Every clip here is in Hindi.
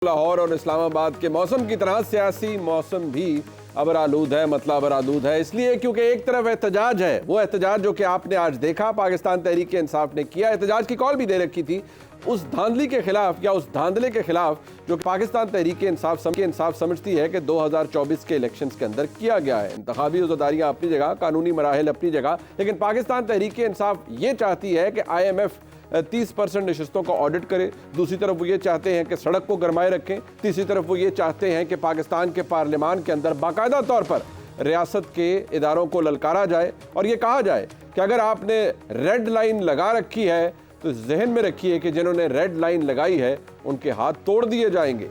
लाहौर और इस्लामाबाद के मौसम की तरह सियासी मौसम भी अबरालूद है, मतलब अबरालूद है इसलिए क्योंकि एक तरफ एहतजाज है, वो एहतजाज जो कि आपने आज देखा पाकिस्तान तहरीक इंसाफ ने किया, एहतजाज की कॉल भी दे रखी थी उस धांधली के खिलाफ या उस धांधले के खिलाफ जो पाकिस्तान तहरीक इंसाफ समझती है कि 2024 के इलेक्शंस के अंदर किया गया है। इंतखाबी उज़्ज़दारियां अपनी जगह, कानूनी मराहिल अपनी जगह, लेकिन पाकिस्तान तहरीक इंसाफ ये चाहती है कि IMF 30% नशस्तों का ऑडिट करे, दूसरी तरफ वो ये चाहते हैं कि सड़क को गरमाए रखें, तीसरी तरफ वो ये चाहते हैं कि पाकिस्तान के पार्लियामान के अंदर बाकायदा तौर पर रियासत के इदारों को ललकारा जाए और ये कहा जाए कि अगर आपने रेड लाइन लगा रखी है तो जहन में रखिए कि जिन्होंने रेड लाइन लगाई है उनके हाथ तोड़ दिए जाएंगे।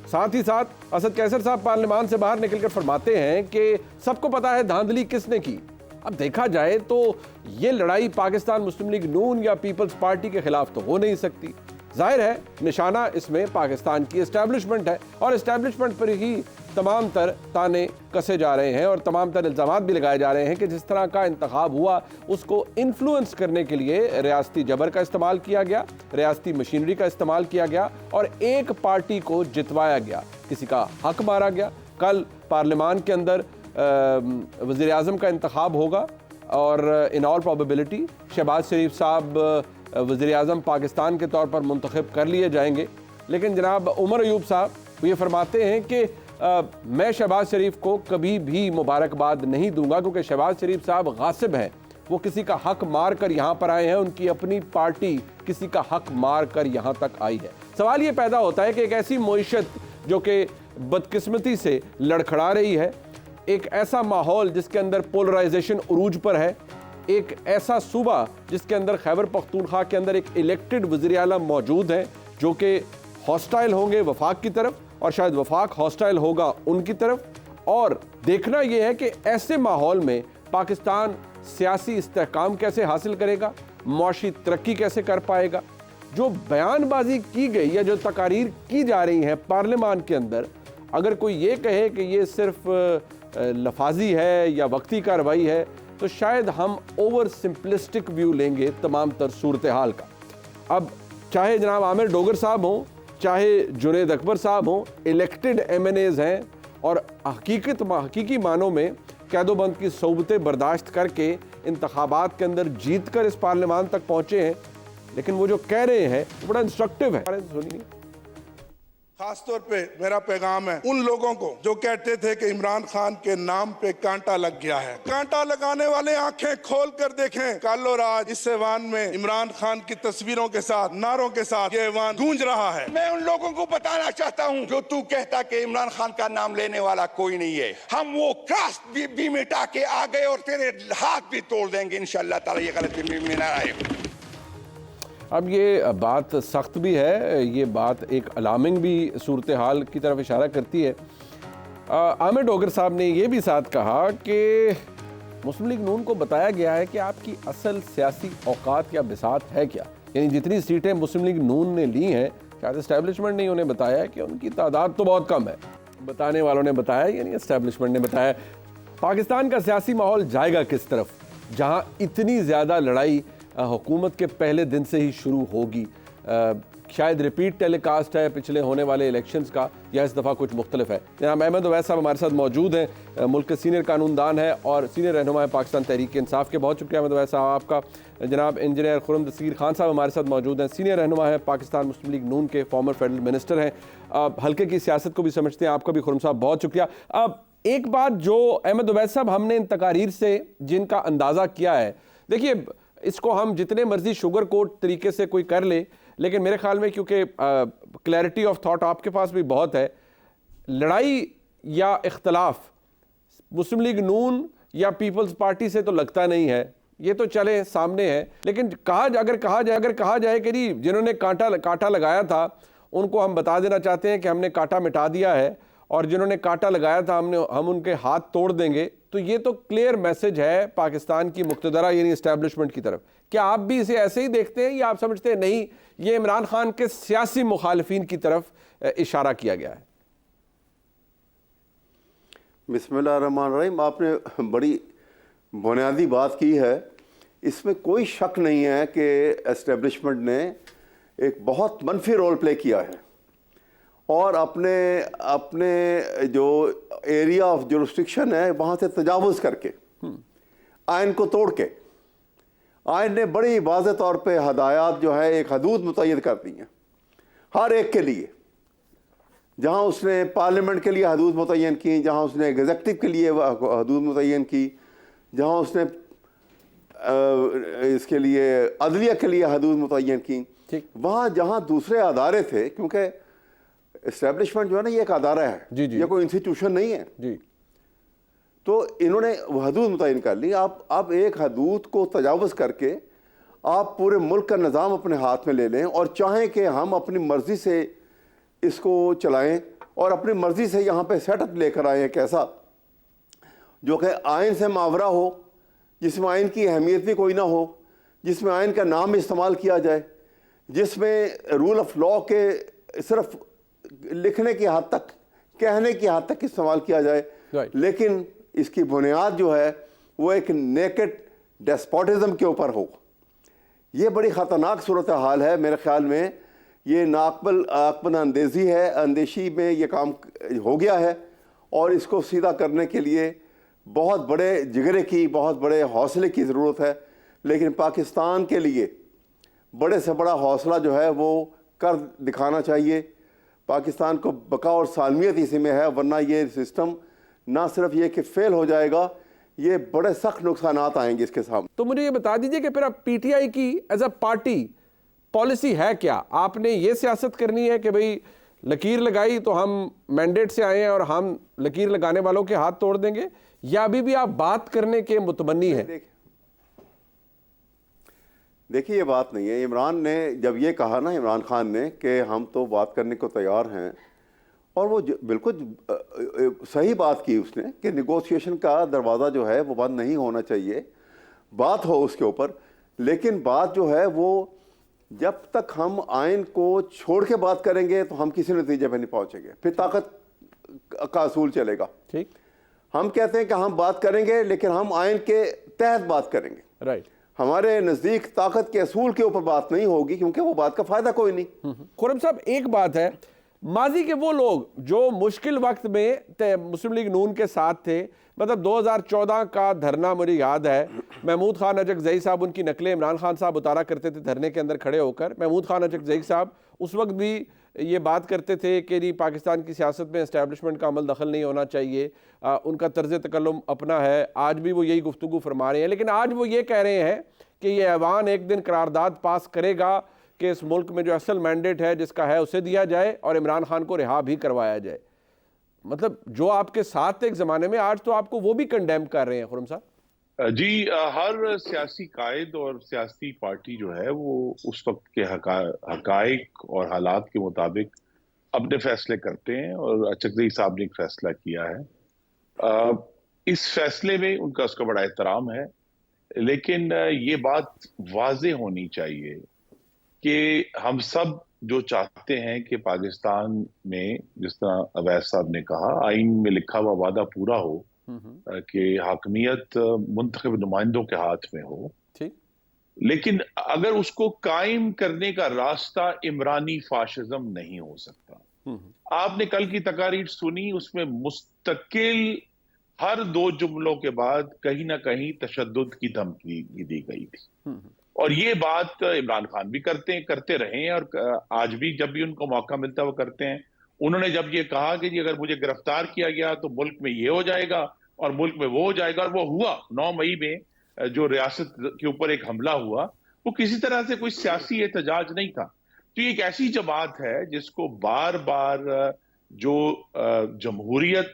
साथ ही साथ असद कैसर साहब पार्लियामान से बाहर निकलकर फरमाते हैं कि सबको पता है धांधली किसने की। अब देखा जाए तो ये लड़ाई पाकिस्तान मुस्लिम लीग नून या पीपल्स पार्टी के खिलाफ तो हो नहीं सकती। जाहिर है निशाना इसमें पाकिस्तान की एस्टैब्लिशमेंट है और एस्टैब्लिशमेंट पर ही तमाम तर ताने कसे जा रहे हैं और तमाम तर इल्ज़ामात भी लगाए जा रहे हैं कि जिस तरह का इंतखाब हुआ उसको इन्फ्लुएंस करने के लिए रियासती जबर का इस्तेमाल किया गया, रियासती मशीनरी का इस्तेमाल किया गया और एक पार्टी को जितवाया गया, किसी का हक मारा गया। कल पार्लियामान के अंदर वज़ीर आज़म का इंतखाब होगा और इन ऑल प्रोबेबिलिटी शहबाज शरीफ साहब वज़ीर आज़म पाकिस्तान के तौर पर मुंतखब कर लिए जाएंगे। लेकिन जनाब उमर अयूब साहब ये फरमाते हैं कि मैं शहबाज शरीफ को कभी भी मुबारकबाद नहीं दूंगा क्योंकि शहबाज शरीफ साहब गासिब हैं, वो किसी का हक मार कर यहाँ पर आए हैं, उनकी अपनी पार्टी किसी का हक मार कर यहाँ तक आई है। सवाल ये पैदा होता है कि एक ऐसी मईशत जो कि बदकिस्मती से लड़खड़ा रही है, एक ऐसा माहौल जिसके अंदर पोलराइजेशन उरूज पर है, एक ऐसा सूबा जिसके अंदर खैबर पख्तूनख्वा के अंदर एक इलेक्टेड वज़ीर आला मौजूद हैं जो कि हॉस्टाइल होंगे वफाक की तरफ और शायद वफाक हॉस्टाइल होगा उनकी तरफ। और देखना यह है कि ऐसे माहौल में पाकिस्तान सियासी इस्तेहकाम कैसे हासिल करेगा, मुआशी तरक्की कैसे कर पाएगा। जो बयानबाजी की गई या जो तकारीर की जा रही हैं पार्लियामान के अंदर, अगर कोई ये कहे कि ये सिर्फ लफाजी है या वक्ती कार्रवाई है तो शायद हम ओवर सिंपलिस्टिक व्यू लेंगे तमाम तर सूरत हाल का। अब चाहे जनाब आमिर डोगर साहब हों, चाहे जुनेद अकबर साहब हों, इलेक्टेड MNAs हैं और हकीकी मानों में कैदोबंद की सोबतें बर्दाश्त करके इंतखाबात के अंदर जीत कर इस पार्लियामान तक पहुँचे हैं, लेकिन वो जो कह रहे हैं वो बड़ा इंस्ट्रक्टिव है। सुनिए। खासतौर पे मेरा पैगाम है उन लोगों को जो कहते थे कि इमरान खान के नाम पे कांटा लग गया है। कांटा लगाने वाले आंखें खोल कर देखें, कालो राज इस ऐवान में इमरान खान की तस्वीरों के साथ, नारों के साथ ये ऐवान गूंज रहा है। मैं उन लोगों को बताना चाहता हूं जो तू कहता कि इमरान खान का नाम लेने वाला कोई नहीं है, हम वो क्रॉस भी मिटा के आ गए और तेरे हाथ भी तोड़ देंगे इंशाअल्लाह ताला, ये गलती में ना आए। अब ये बात सख्त भी है, ये बात एक अलार्मिंग भी सूरत हाल की तरफ इशारा करती है। आमिर डोगर साहब ने ये भी साथ कहा कि मुस्लिम लीग नून को बताया गया है कि आपकी असल सियासी औकात या बिसात है क्या, यानी जितनी सीटें मुस्लिम लीग नून ने ली हैं शायद इस्टेब्लिशमेंट ने उन्हें बताया कि उनकी तादाद तो बहुत कम है, बताने वालों ने बताया यानी इस्टेब्लिशमेंट ने बताया। पाकिस्तान का सियासी माहौल जाएगा किस तरफ जहाँ इतनी ज़्यादा लड़ाई हुकूमत के पहले दिन से ही शुरू होगी। शायद रिपीट टेलीकास्ट है पिछले होने वाले इलेक्शंस का या इस दफ़ा कुछ मुख्तलिफ है। जनाब अहमद अवैस साहब हमारे साथ मौजूद हैं, मुल्क के सीनियर कानूनदान है और सीनियर रहनुमा है पाकिस्तान तहरीक इंसाफ के। बहुत शुक्रिया अहमद अवैस साहब आपका। जनाब इंजीनियर खुर्रम दस्तगीर खान साहब हमारे साथ मौजूद हैं, सीनियर रहनुमा है पाकिस्तान मुस्लिम लीग नून के, फॉर्मर फेडरल मिनिस्टर हैं, हल्के की सियासत को भी समझते हैं। आपका भी खुर्रम साहब बहुत शुक्रिया। अब एक बात जो अहमद अवैस साहब हमने इन तकारीर से जिनका अंदाज़ा किया है, देखिए इसको हम जितने मर्जी शुगर कोट तरीके से कोई कर ले, लेकिन मेरे ख्याल में क्योंकि क्लैरिटी ऑफ थॉट आपके पास भी बहुत है, लड़ाई या इख्तलाफ मुस्लिम लीग नून या पीपल्स पार्टी से तो लगता नहीं है, ये तो चले सामने है। लेकिन अगर कहा जाए कि जी जिन्होंने कांटा लगाया था उनको हम बता देना चाहते हैं कि हमने कांटा मिटा दिया है और जिन्होंने कांटा लगाया था हम उनके हाथ तोड़ देंगे, तो ये तो क्लियर मैसेज है पाकिस्तान की मुक्तदरा यानी इस्टेब्लिशमेंट की तरफ। क्या आप भी इसे ऐसे ही देखते हैं या आप समझते हैं नहीं ये इमरान खान के सियासी मुखालिफिन की तरफ इशारा किया गया है? बिस्मिल्लाहिर्रहमानिर्रहीम, आपने बड़ी बुनियादी बात की है। इसमें कोई शक नहीं है कि एस्टेब्लिशमेंट ने एक बहुत मनफी रोल प्ले किया है और अपने अपने जो एरिया ऑफ जुरिस्डिक्शन है वहाँ से तजावुज़ करके आइन को तोड़ के आइन ने बड़ी वाज़ेह तौर पे हदायत जो है एक हदूद मुतय्यन कर दी हैं हर एक के लिए। जहाँ उसने पार्लियामेंट के लिए हदूद मुतय्यन की, जहाँ उसने एग्जेक्टिव के लिए हदूद मुतय्यन की, जहाँ उसने इसके लिए अदलिया के लिए हदूद मुतय्यन की, वहाँ जहाँ दूसरे अदारे थे, क्योंकि इस्टेब्लिशमेंट जो है ना ये एक अदारा है, ये कोई इंस्टीट्यूशन नहीं है जी। तो इन्होंने हदूद मुतय्यन कर ली। आप अब एक हदूद को तजावुज़ करके आप पूरे मुल्क का निज़ाम अपने हाथ में ले लें और चाहें कि हम अपनी मर्ज़ी से इसको चलाएं और अपनी मर्ज़ी से यहाँ पे सेटअप लेकर आए एक ऐसा जो कि आइन से मावरा हो, जिसमें आइन की अहमियत भी कोई ना हो, जिसमें आइन का नाम इस्तेमाल किया जाए, जिसमें रूल ऑफ लॉ के सिर्फ लिखने की हद तक, कहने की हद तक इस्तेमाल किया जाए, लेकिन इसकी बुनियाद जो है वो एक नेकेड डेस्पोटिज्म के ऊपर हो। ये बड़ी ख़तरनाक सूरत हाल है मेरे ख्याल में। ये नाकबल अंदेज़ी है, अंदेशी में ये काम हो गया है और इसको सीधा करने के लिए बहुत बड़े जिगरे की, बहुत बड़े हौसले की ज़रूरत है। लेकिन पाकिस्तान के लिए बड़े से बड़ा हौसला जो है वो कर दिखाना चाहिए। पाकिस्तान को बका और सालमियत इसी में है, वरना ये सिस्टम ना सिर्फ ये कि फेल हो जाएगा, ये बड़े सख्त नुकसानात आएंगे इसके सामने। तो मुझे ये बता दीजिए कि फिर अब पीटीआई की एज अ पार्टी पॉलिसी है क्या? आपने ये सियासत करनी है कि भाई लकीर लगाई तो हम मैंडेट से आए हैं और हम लकीर लगाने वालों के हाथ तोड़ देंगे, या अभी भी आप बात करने के मुतमन्नी हैं? देखिए ये बात नहीं है। इमरान ने जब ये कहा ना, इमरान खान ने, कि हम तो बात करने को तैयार हैं, और वो बिल्कुल सही बात की उसने कि निगोशिएशन का दरवाज़ा जो है वो बंद नहीं होना चाहिए, बात हो उसके ऊपर। लेकिन बात जो है वो जब तक हम आइन को छोड़ के बात करेंगे तो हम किसी नतीजे पर नहीं पहुंचेंगे, फिर ताकत का असूल चलेगा। ठीक, हम कहते हैं कि हम बात करेंगे लेकिन हम आइन के तहत बात करेंगे। राइट, हमारे नज़दीक ताकत के असूल के ऊपर बात नहीं होगी, क्योंकि वो बात का फ़ायदा कोई नहीं। खुर्रम साहब, एक बात है, माजी के वो लोग जो मुश्किल वक्त में मुस्लिम लीग नून के साथ थे, मतलब 2014 का धरना मुझे याद है, महमूद खान अचकज़ई साहब उनकी नकलें इमरान खान साहब उतारा करते थे धरने के अंदर खड़े होकर। महमूद खान अचकज़ई साहब उस वक्त भी ये बात करते थे कि जी पाकिस्तान की सियासत में एस्टैब्लिशमेंट का अमल दखल नहीं होना चाहिए, उनका तर्ज तकल्लुम अपना है। आज भी वो यही गुफ्तगू फरमा रहे हैं, लेकिन आज वो ये कह रहे हैं कि ये ऐवान एक दिन करारदाद पास करेगा कि इस मुल्क में जो असल मैंडेट है जिसका है उसे दिया जाए और इमरान खान को रिहा भी करवाया जाए। मतलब जो आपके साथ एक ज़माने में, आज तो आपको वो भी कंडेम कर रहे हैं खुर्रम साहब। जी, हर सियासी कायद और सियासी पार्टी जो है वो उस वक्त के हकाइक और हालात के मुताबिक अपने फैसले करते हैं, और अचकज़ई साहब ने एक फैसला किया है। इस फैसले में उनका उसका बड़ा एहतराम है, लेकिन ये बात वाज़े होनी चाहिए कि हम सब जो चाहते हैं कि पाकिस्तान में, जिस तरह अवैस साहब ने कहा, आइन में लिखा हुआ वादा पूरा हो कि हाकमियत मुंतखब नुमाइंदों के हाथ में हो, लेकिन अगर उसको कायम करने का रास्ता इमरानी फाशिज्म नहीं हो सकता। आपने कल की तकारीर सुनी, उसमें मुस्तकिल हर दो जुमलों के बाद कहीं ना कहीं तशद्दुद की धमकी दी गई थी, और ये बात इमरान खान भी करते रहे हैं, और आज भी जब भी उनको मौका मिलता है वो करते हैं। उन्होंने जब ये कहा कि जी अगर मुझे गिरफ्तार किया गया तो मुल्क में ये हो जाएगा और मुल्क में वो हो जाएगा, और वो हुआ। 9 मई में जो रियासत के ऊपर एक हमला हुआ, वो किसी तरह से कोई सियासी एहतजाज नहीं था। तो ये एक ऐसी जमात है जिसको बार बार जो जमहूरियत,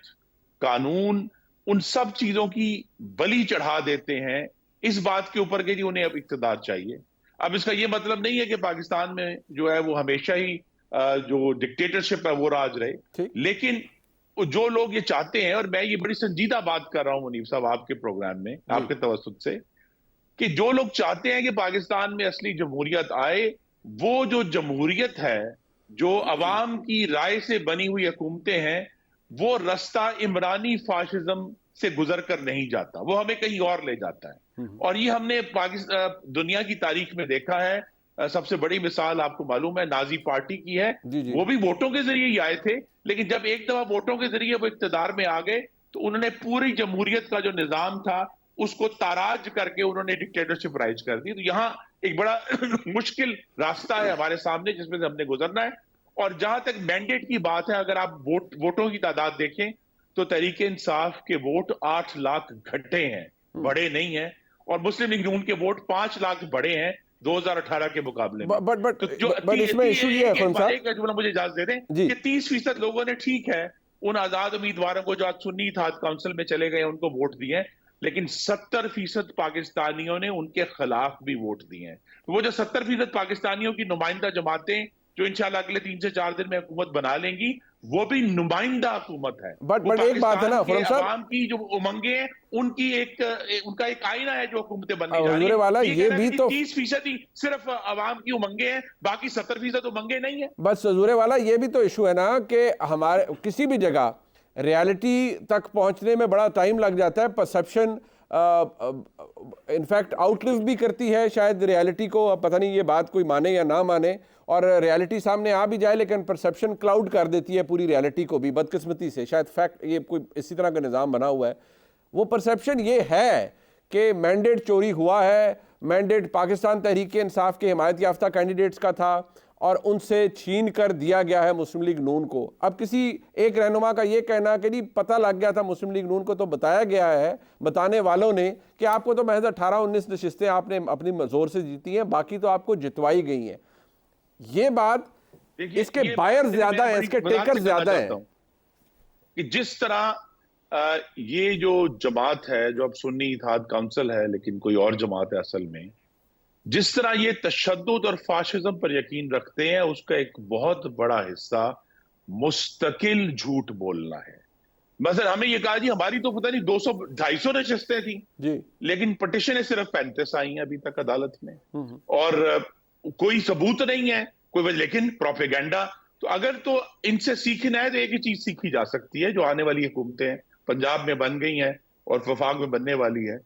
कानून, उन सब चीजों की बलि चढ़ा देते हैं इस बात के ऊपर कि जी उन्हें अब इक़्तिदार चाहिए। अब इसका ये मतलब नहीं है कि पाकिस्तान में जो है वो हमेशा ही जो डिक्टेटरशिप है वो राज रहे, लेकिन जो लोग ये चाहते हैं, और मैं ये बड़ी संजीदा बात कर रहा हूं मुनीब साहब आपके प्रोग्राम में, आपके तवस्सुत से, कि जो लोग चाहते हैं कि पाकिस्तान में असली जमहूरियत आए, वो जो जमहूरियत है, जो अवाम की राय से बनी हुई हुकूमतें हैं, वो रास्ता इमरानी फाशिज्म से गुजर कर नहीं जाता, वो हमें कहीं और ले जाता है। और ये हमने पाकिस्तान दुनिया की तारीख में देखा है सबसे बड़ी मिसाल आपको मालूम है नाजी पार्टी की है। जी, जी। वो भी वोटों के जरिए ही आए थे, लेकिन जब एक दफा वोटों के जरिए वो इक्तदार में आ गए तो उन्होंने पूरी जमहूरियत का जो निजाम था उसको ताराज करके उन्होंने डिक्टेटरशिप राइज कर दी। तो यहाँ एक बड़ा मुश्किल रास्ता है हमारे सामने जिसमें से हमने गुजरना है। और जहां तक मैंडेट की बात है, अगर आप वोटों की तादाद देखें तो तहरीक इंसाफ के वोट 8 लाख घटे हैं, बड़े नहीं है। और मुस्लिम लीग नून के वोट 5 लाख बड़े हैं 2018 के मुकाबले में। बट इसमें इशू ये है खान साहब, मुझे इजाजत दे दें कि 30% लोगों ने ठीक है उन आजाद उम्मीदवारों को जो आज सुन्नी इत्तेहाद काउंसिल में चले गए उनको वोट दिए, लेकिन 70% पाकिस्तानियों ने उनके खिलाफ भी वोट दिए हैं। तो वो जो 70% पाकिस्तानियों की नुमाइंदा जमातें जो इंशाल्लाह अगले 3 से 4 दिन में हुकूमत बना लेंगी, वो भी नुमाइंदा हुकूमत है। बट एक बात है ना फरम साहब, आवाम की जो उमंगे हैं उनकी उनका एक आईना है जो हुकूमतें बनने जा रही है। वाला ये भी तो 30% ही सिर्फ आवाम की उमंगे हैं, बाकी 70% उमंगे नहीं है। बस हजूरे वाला ये भी तो इशू है ना कि हमारे किसी भी जगह रियलिटी तक पहुंचने में बड़ा टाइम लग जाता है। परसेप्शन इनफैक्ट आउटलिव भी करती है शायद रियलिटी को। अब पता नहीं ये बात कोई माने या ना माने, और रियलिटी सामने आ भी जाए लेकिन परसेप्शन क्लाउड कर देती है पूरी रियलिटी को भी, बदकिस्मती से। शायद फैक्ट ये कोई इसी तरह का निज़ाम बना हुआ है। वो परसेप्शन ये है कि मैंडेट चोरी हुआ है, मैंडेट पाकिस्तान तहरीक इंसाफ के हिमायत याफ्ता कैंडिडेट्स का था और उनसे छीन कर दिया गया है मुस्लिम लीग नून को। अब किसी एक रहनुमा का ये कहना कि जी पता लग गया था मुस्लिम लीग नून को, तो बताया गया है बताने वालों ने कि आपको तो महज 18-19 नशिस्तें आपने अपनी जोर से जीती हैं, बाकी तो आपको जितवाई गई हैं। ये बात, इसके बायर ज्यादा है, इसके टेकर ज्यादा है। कि जिस तरह ये जो जमात है जो अब सुन्नी इत्तेहाद काउंसिल है लेकिन कोई और जमात है असल में, जिस तरह ये तशद्दुद और फाशिज्म पर यकीन रखते हैं, उसका एक बहुत बड़ा हिस्सा मुस्तकिल झूठ बोलना है। मतलब हमें ये कहा जी हमारी तो पता नहीं 200-250 नशिस्तें थी जी, लेकिन पटिशनें सिर्फ 35 आई हैं अभी तक अदालत में, और कोई सबूत नहीं है कोई, लेकिन प्रोपेगेंडा। तो अगर तो इनसे सीखना है तो एक ही चीज सीखी जा सकती है जो आने वाली हुकूमतें पंजाब में बन गई हैं और वफाक में बनने वाली है,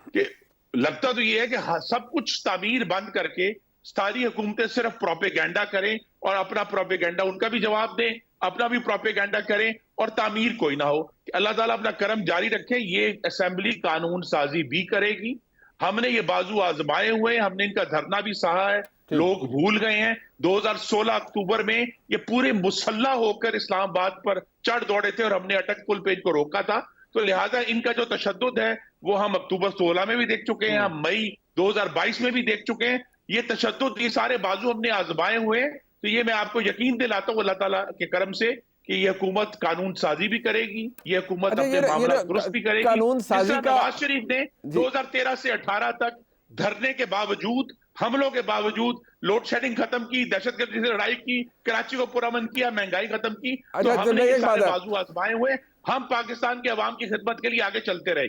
कि लगता तो ये है कि सब कुछ तामीर बंद करके सारी हुकूमतें सिर्फ प्रोपेगेंडा करें और अपना प्रोपेगेंडा उनका भी जवाब दें, अपना भी प्रोपेगेंडा करें और तामीर कोई ना हो। कि अल्लाह ताला अपना करम जारी रखे। ये असेंबली कानून साजी भी करेगी। हमने ये बाजू आजमाए हुए, हमने इनका धरना भी सहा है, लोग भूल गए हैं। 2016 अक्टूबर में ये पूरे मुसल्ला होकर इस्लामाबाद पर चढ़ दौड़े थे और हमने अटक पुल पे इनको रोका था। तो लिहाजा इनका जो तशद्दुद है वो हम अक्टूबर 16 में भी देख चुके हैं, हम मई 2022 में भी देख चुके हैं। ये तशद्दुद, ये सारे बाजू हमने आजमाए हुए हैं। तो ये मैं आपको यकीन दिलाता हूँ अल्लाह ताला के करम से कि ये हुकूमत कानून साजी भी करेगी, ये हुकूमत अपने मामला दुरुस्त भी करेगी। कानून साजी का नवाज शरीफ ने 2013 से 18 तक धरने के बावजूद, हमलों के बावजूद, लोड शेडिंग खत्म की, दहशतगर्दी से लड़ाई की, कराची को पुरअमन किया, महंगाई खत्म की। तो हमने ये सारे बाजू आजमाए हुए, हम पाकिस्तान के अवाम की खिदमत के लिए आगे चलते रहेंगे।